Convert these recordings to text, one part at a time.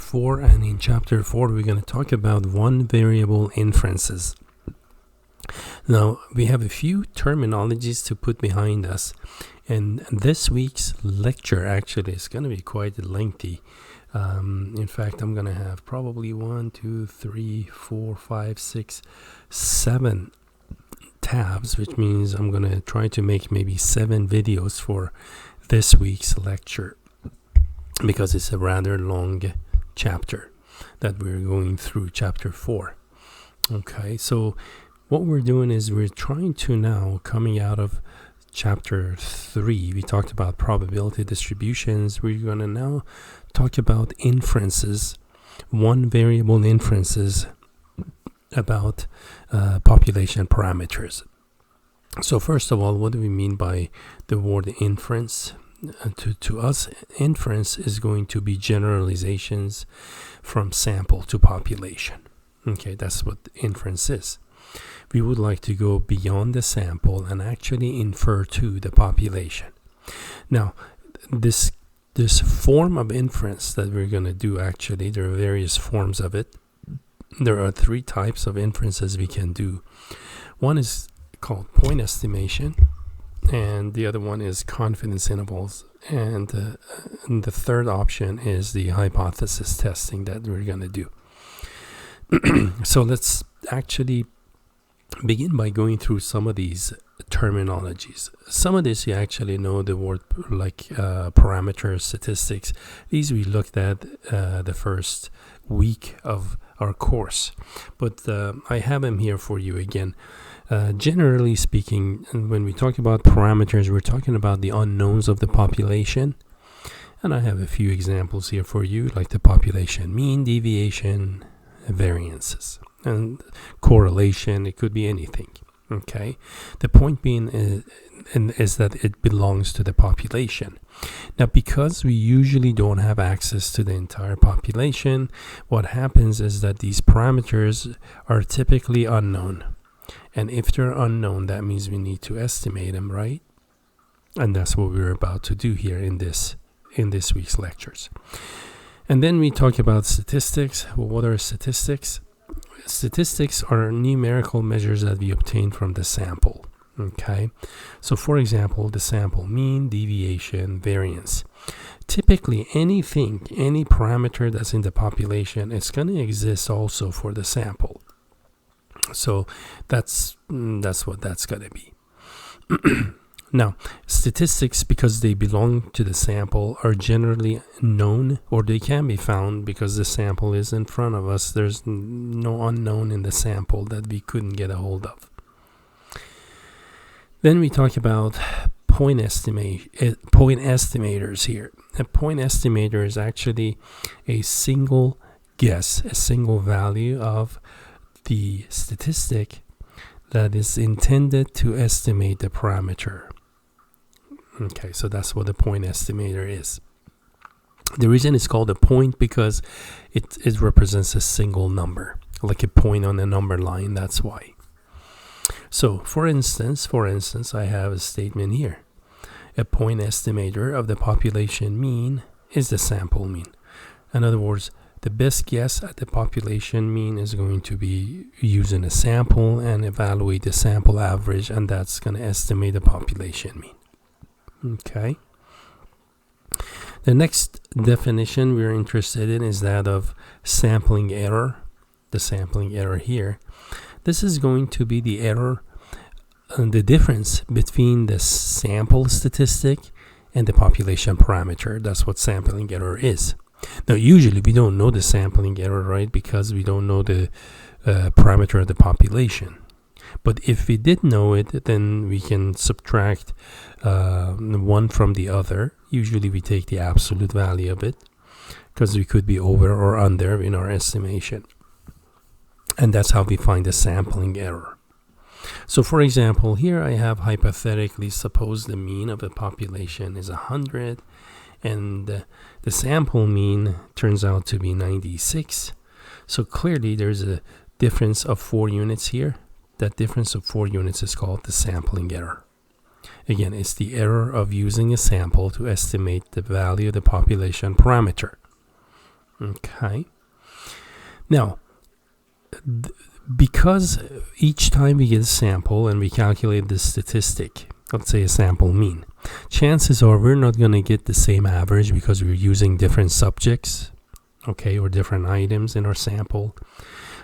4, and in chapter 4 we're going to talk about one variable inferences. Now we have a few terminologies to put behind us, and this week's lecture actually is going to be quite lengthy. In fact, I'm going to have probably 1, 2, 3, 4, 5, 6, 7 tabs, which means I'm going to try to make maybe 7 videos for this week's lecture, because it's a rather long chapter that we're going through, chapter 4. Okay, so what we're doing is we're trying to now, coming out of chapter 3, we talked about probability distributions. We're going to now talk about inferences, one variable inferences about population parameters. So first of all, what do we mean by the word inference? To us, inference is going to be generalizations from sample to population. Okay, that's what inference is. We would like to go beyond the sample and actually infer to the population. Now, this form of inference that we're going to do, actually, there are various forms of it. There are 3 types of inferences we can do. One is called point estimation, and the other one is confidence intervals, and the third option is the hypothesis testing that we're going to do. So let's actually begin by going through some of these terminologies. Some of this you actually know the word, like parameters, statistics. These we looked at the first week of our course, but I have them here for you again. Generally speaking, when we talk about parameters, we're talking about the unknowns of the population. And I have a few examples here for you, like the population mean, deviation, variances, and correlation. It could be anything. Okay. The point being is that it belongs to the population. Now, because we usually don't have access to the entire population, what happens is that these parameters are typically unknown. And if they're unknown, that means we need to estimate them, right? And that's what we're about to do here in this week's lectures. And then we talk about statistics. Well, what are statistics? Statistics are numerical measures that we obtain from the sample. Okay, so for example, the sample mean, deviation, variance. Typically, any parameter that's in the population, it's going to exist also for the sample. So that's what that's going to be. Now, statistics, because they belong to the sample, are generally known, or they can be found because the sample is in front of us. There's no unknown in the sample that we couldn't get a hold of. Then we talk about point estimators here. A point estimator is actually a single guess, a single value of the statistic that is intended to estimate the parameter. Okay, so that's what a point estimator is. The reason it's called a point because it represents a single number, like a point on a number line. That's why. So, for instance, I have a statement here. A point estimator of the population mean is the sample mean. In other words, the best guess at the population mean is going to be using a sample and evaluate the sample average, and that's going to estimate the population mean. Okay. The next definition we're interested in is that of sampling error. The sampling error here. This is going to be the error, the difference between the sample statistic and the population parameter. That's what sampling error is. Now, usually we don't know the sampling error, right? Because we don't know the parameter of the population. But if we did know it, then we can subtract one from the other. Usually we take the absolute value of it, because we could be over or under in our estimation. And that's how we find the sampling error. So, for example, here I have hypothetically, suppose the mean of the population is 100, and the sample mean turns out to be 96. So clearly there's a difference of 4 units here. That difference of 4 units is called the sampling error. Again, it's the error of using a sample to estimate the value of the population parameter. Okay. Now, because each time we get a sample and we calculate the statistic, let's say a sample mean, chances are we're not going to get the same average because we're using different subjects, okay, or different items in our sample.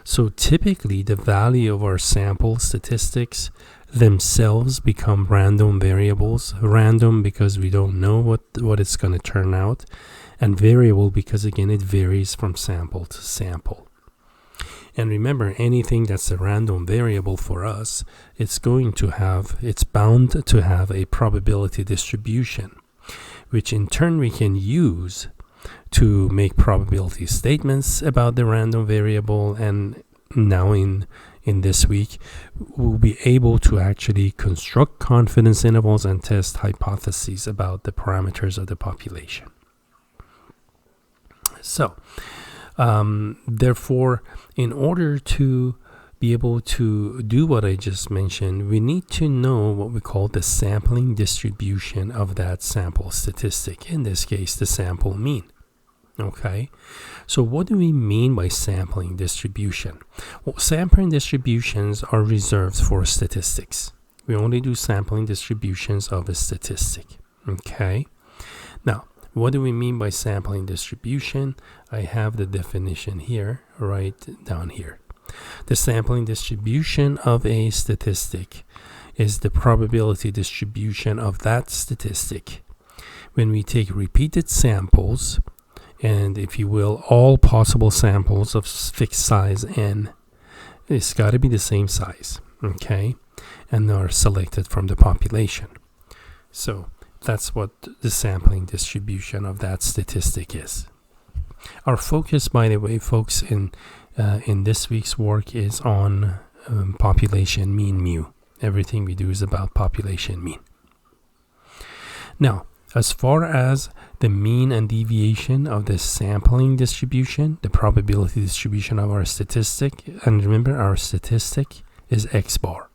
So typically the value of our sample statistics themselves become random variables. Random because we don't know what it's going to turn out, and variable because, again, it varies from sample to sample. And remember, anything that's a random variable for us, it's bound to have a probability distribution, which in turn we can use to make probability statements about the random variable. And now in this week, we'll be able to actually construct confidence intervals and test hypotheses about the parameters of the population. So, therefore, in order to be able to do what I just mentioned, we need to know what we call the sampling distribution of that sample statistic, in this case, the sample mean. Okay, so what do we mean by sampling distribution? Well, sampling distributions are reserved for statistics. We only do sampling distributions of a statistic. Okay, now, what do we mean by sampling distribution? I have the definition here, right down here. The sampling distribution of a statistic is the probability distribution of that statistic when we take repeated samples, and if you will, all possible samples of fixed size n, it's got to be the same size, okay, and are selected from the population. So that's what the sampling distribution of that statistic is. Our focus, by the way, folks, in this week's work is on population mean mu. Everything we do is about population mean. Now, as far as the mean and deviation of the sampling distribution, the probability distribution of our statistic, and remember, our statistic is x bar,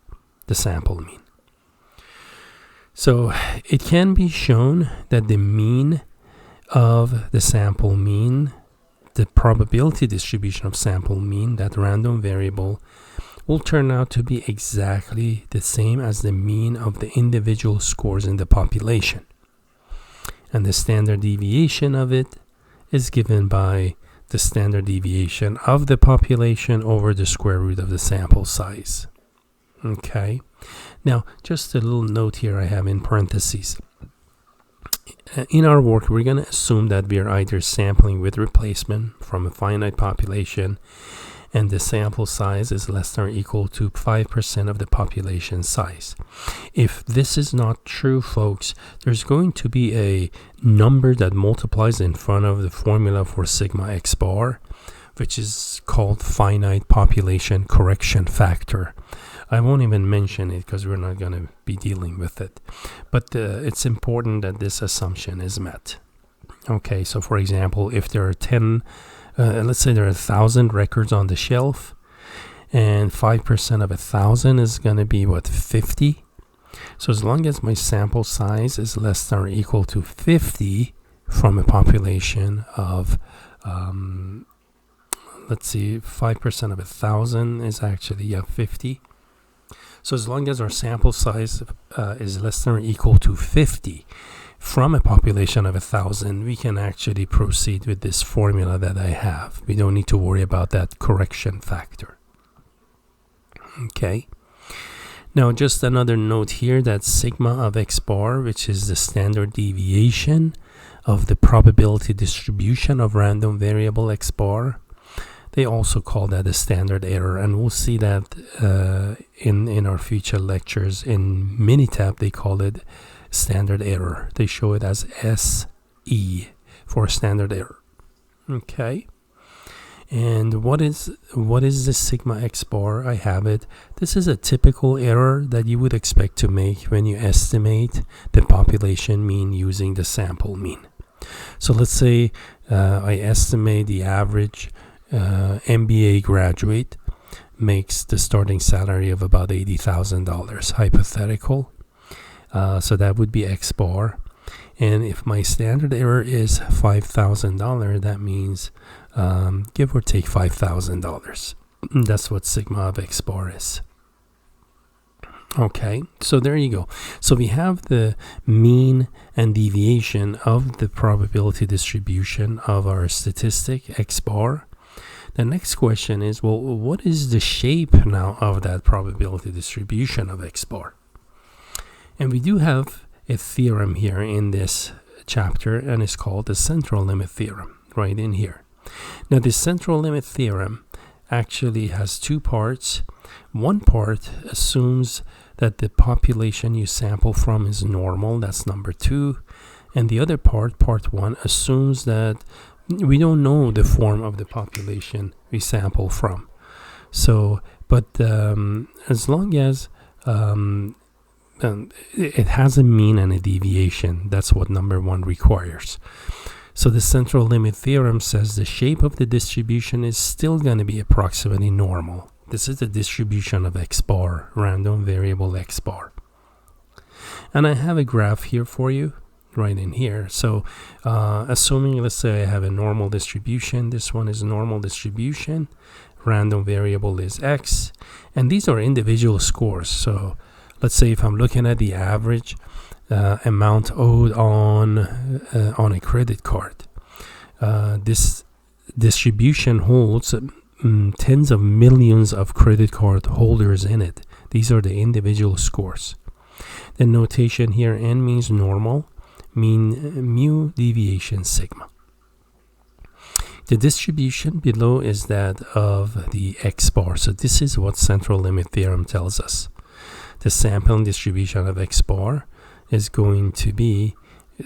the sample mean. So it can be shown that the mean of the sample mean, the probability distribution of sample mean, that random variable, will turn out to be exactly the same as the mean of the individual scores in the population. And the standard deviation of it is given by the standard deviation of the population over the square root of the sample size. Okay. Now, just a little note here I have in parentheses. In our work, we're going to assume that we are either sampling with replacement from a finite population, and the sample size is less than or equal to 5% of the population size. If this is not true, folks, there's going to be a number that multiplies in front of the formula for sigma x bar, which is called finite population correction factor. I won't even mention it because we're not going to be dealing with it. But it's important that this assumption is met. Okay, so for example, if there are let's say there are 1,000 records on the shelf, and 5% of 1,000 is going to be, 50? So as long as my sample size is less than or equal to 50 from a population of, let's see, 5% of 1,000 is actually 50. So as long as our sample size is less than or equal to 50 from a population of 1,000, we can actually proceed with this formula that I have. We don't need to worry about that correction factor. Okay. Now, just another note here that sigma of x bar, which is the standard deviation of the probability distribution of random variable x bar, they also call that a standard error, and we'll see that in our future lectures. In Minitab, they call it standard error. They show it as SE for standard error. Okay. And what is the sigma x bar? I have it. This is a typical error that you would expect to make when you estimate the population mean using the sample mean. So let's say I estimate the average MBA graduate makes the starting salary of about $80,000, hypothetical. So that would be x bar. And if my standard error is $5,000, that means give or take $5,000. That's what sigma of x bar is. Okay, so there you go. So we have the mean and deviation of the probability distribution of our statistic x bar. The next question is, well, what is the shape now of that probability distribution of x bar? And we do have a theorem here in this chapter, and it's called the central limit theorem, right in here. Now, the central limit theorem actually has two parts. One part assumes that the population you sample from is normal. That's number 2. And the other part, part 1, assumes that we don't know the form of the population we sample from. So, but as long as it has a mean and a deviation, that's what number 1 requires. So the central limit theorem says the shape of the distribution is still going to be approximately normal. This is the distribution of x bar, random variable x bar. And I have a graph here for you, right in here. So assuming, let's say I have a normal distribution, this one is a normal distribution, random variable is x, and these are individual scores. So let's say if I'm looking at the average amount owed on a credit card, this distribution holds tens of millions of credit card holders in it. These are the individual scores. The notation here, n means normal, mean mu, deviation sigma. The distribution below is that of the x bar. So this is what central limit theorem tells us. The sampling distribution of x bar is going to be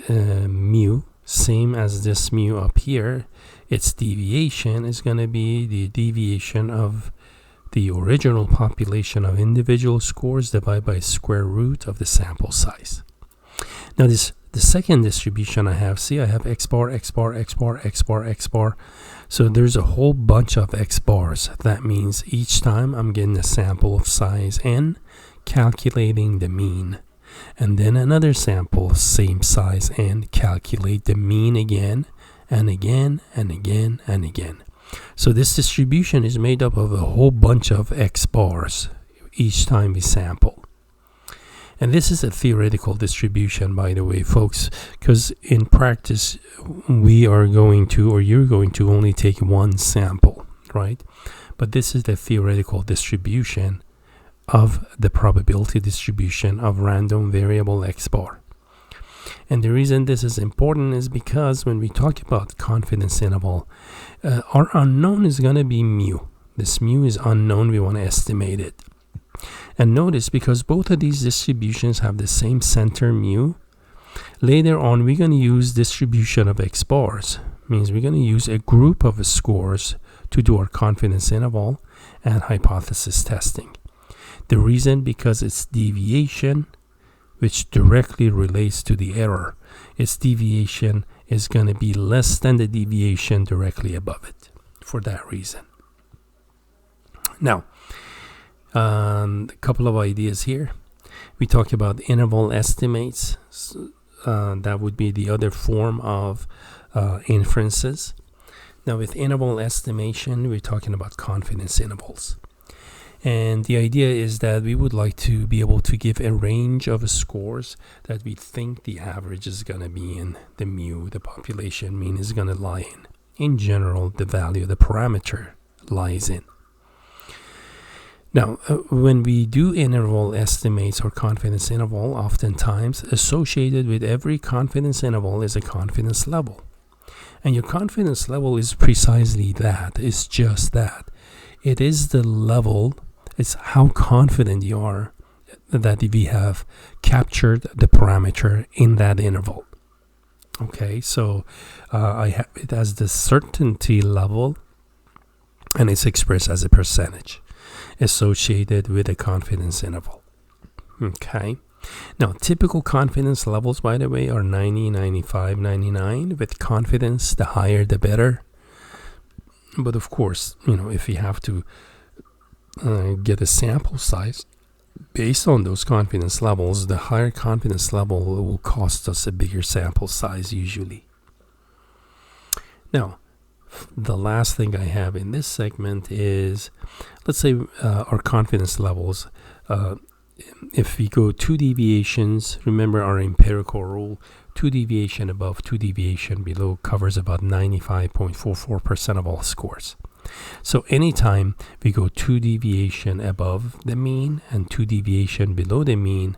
mu, same as this mu up here. Its deviation is going to be the deviation of the original population of individual scores divided by square root of the sample size. Now the second distribution I have, see, I have x bar, x bar, x bar, x bar, x bar. So there's a whole bunch of x bars. That means each time I'm getting a sample of size n, calculating the mean. And then another sample, same size n, calculate the mean again, and again, and again, and again. So this distribution is made up of a whole bunch of x bars each time we sample. And this is a theoretical distribution, by the way, folks, because in practice, we are going to, or you're going to only take one sample, right? But this is the theoretical distribution of the probability distribution of random variable x bar. And the reason this is important is because when we talk about confidence interval, our unknown is going to be mu. This mu is unknown. We want to estimate it. And notice, because both of these distributions have the same center mu, later on we're going to use distribution of x bars. Means we're going to use a group of scores to do our confidence interval and hypothesis testing. The reason, because it's deviation, which directly relates to the error. Its deviation is going to be less than the deviation directly above it, for that reason. Now, a couple of ideas here. We talk about interval estimates. That would be the other form of inferences. Now, with interval estimation, we're talking about confidence intervals. And the idea is that we would like to be able to give a range of scores that we think the average is going to be in, the mu, the population mean, is going to lie in. In general, the value of the parameter lies in. Now, when we do interval estimates or confidence interval, oftentimes associated with every confidence interval is a confidence level. And your confidence level is precisely that. It's just that. It is the level. It's how confident you are that we have captured the parameter in that interval. Okay, so I have it as the certainty level, and it's expressed as a percentage associated with a confidence interval. Okay, now typical confidence levels, by the way, are 90, 95, 99. With confidence, the higher the better. But of course, if you have to get a sample size based on those confidence levels, the higher confidence level will cost us a bigger sample size usually. Now, the last thing I have in this segment is, let's say our confidence levels. If we go 2 deviations, remember our empirical rule, 2 deviation above, 2 deviation below covers about 95.44% of all scores. So anytime we go 2 deviation above the mean and 2 deviation below the mean,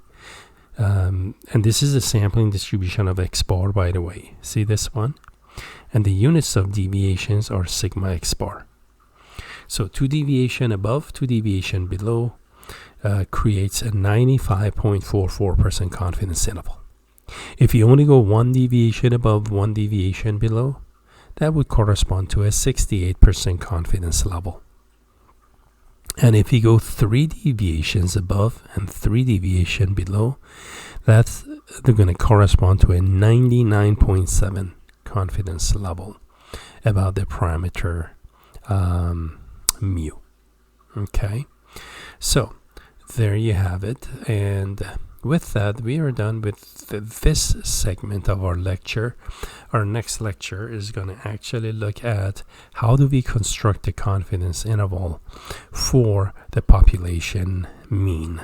and this is a sampling distribution of x bar, by the way. See this one? And the units of deviations are sigma x bar. So 2 deviation above, 2 deviation below creates a 95.44% confidence interval. If you only go 1 deviation above, 1 deviation below, that would correspond to a 68% confidence level. And if you go 3 deviations above and 3 deviation below, they're going to correspond to a 99.7 confidence level about the parameter mu. Okay, so there you have it. And with that, we are done with this segment of our lecture. Our next lecture is going to actually look at how do we construct a confidence interval for the population mean.